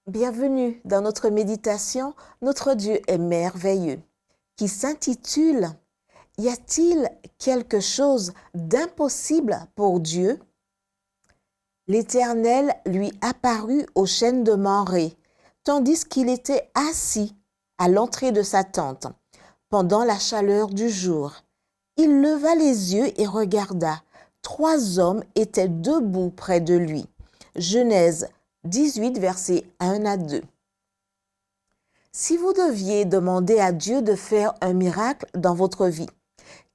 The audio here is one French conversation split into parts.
Bienvenue dans notre méditation « Notre Dieu est merveilleux » qui s'intitule « Y a-t-il quelque chose d'impossible pour Dieu ?» L'Éternel lui apparut au chêne de Mamré, tandis qu'il était assis à l'entrée de sa tente, pendant la chaleur du jour. Il leva les yeux et regarda. 3 hommes étaient debout près de lui. Genèse 18, versets 1 à 2. Si vous deviez demander à Dieu de faire un miracle dans votre vie,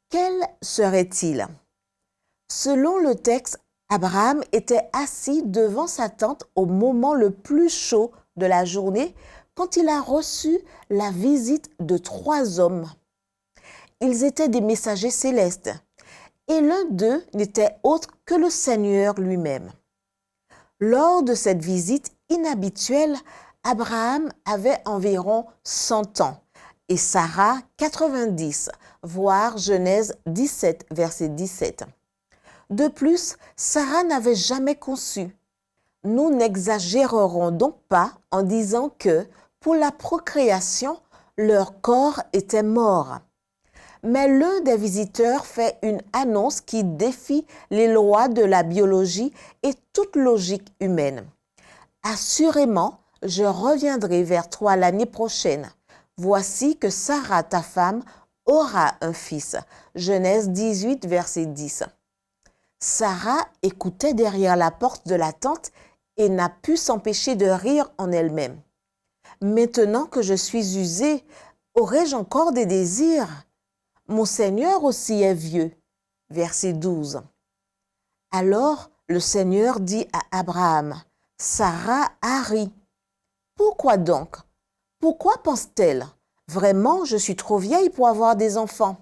quel serait-il? Selon le texte, Abraham était assis devant sa tente au moment le plus chaud de la journée quand il a reçu la visite de 3 hommes. Ils étaient des messagers célestes et l'un d'eux n'était autre que le Seigneur lui-même. Lors de cette visite inhabituelle, Abraham avait environ 100 ans et Sarah 90, voir Genèse 17, verset 17. De plus, Sarah n'avait jamais conçu. Nous n'exagérerons donc pas en disant que, pour la procréation, leur corps était mort. Mais l'un des visiteurs fait une annonce qui défie les lois de la biologie et toute logique humaine. Assurément, je reviendrai vers toi l'année prochaine. Voici que Sarah, ta femme, aura un fils. Genèse 18, verset 10. Sarah écoutait derrière la porte de la tente et n'a pu s'empêcher de rire en elle-même. Maintenant que je suis usée, aurais-je encore des désirs? Mon Seigneur aussi est vieux. Verset 12. Alors le Seigneur dit à Abraham, Sarah a ri. Pourquoi donc? Pourquoi pense-t-elle? Vraiment, je suis trop vieille pour avoir des enfants.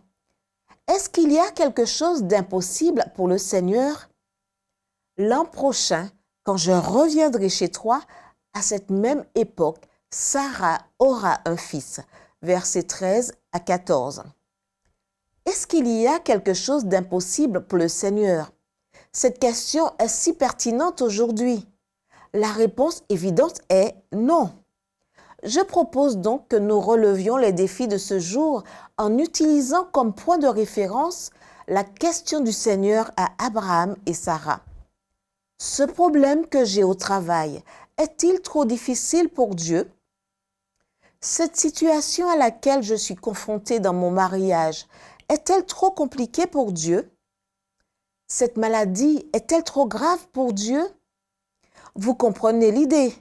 Est-ce qu'il y a quelque chose d'impossible pour le Seigneur? L'an prochain, quand je reviendrai chez toi, à cette même époque, Sarah aura un fils. Versets 13 à 14. Est-ce qu'il y a quelque chose d'impossible pour le Seigneur? Cette question est si pertinente aujourd'hui. La réponse évidente est non. Je propose donc que nous relevions les défis de ce jour en utilisant comme point de référence la question du Seigneur à Abraham et Sarah. Ce problème que j'ai au travail, est-il trop difficile pour Dieu? Cette situation à laquelle je suis confrontée dans mon mariage, est-elle trop compliquée pour Dieu? Cette maladie est-elle trop grave pour Dieu? Vous comprenez l'idée.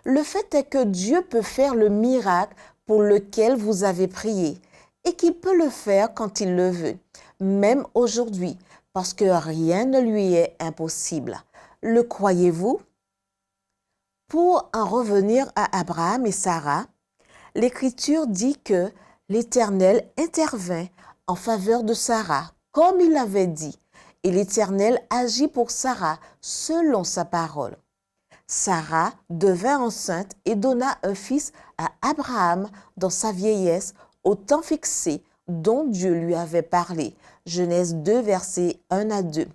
Le fait est que Dieu peut faire le miracle pour lequel vous avez prié et qu'il peut le faire quand il le veut, même aujourd'hui, parce que rien ne lui est impossible. Le croyez-vous? Pour en revenir à Abraham et Sarah, l'Écriture dit que l'Éternel intervint en faveur de Sarah, comme il l'avait dit, et l'Éternel agit pour Sarah selon sa parole. Sarah devint enceinte et donna un fils à Abraham dans sa vieillesse au temps fixé dont Dieu lui avait parlé. Genèse 2, versets 1 à 2.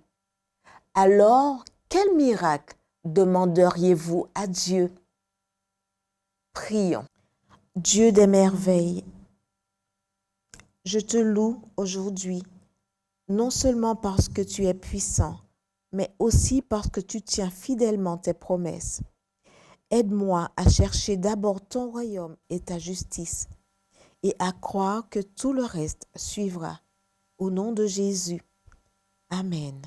Alors, quel miracle demanderiez-vous à Dieu? Prions. Dieu des merveilles, je te loue aujourd'hui, non seulement parce que tu es puissant, mais aussi parce que tu tiens fidèlement tes promesses. Aide-moi à chercher d'abord ton royaume et ta justice, et à croire que tout le reste suivra. Au nom de Jésus. Amen.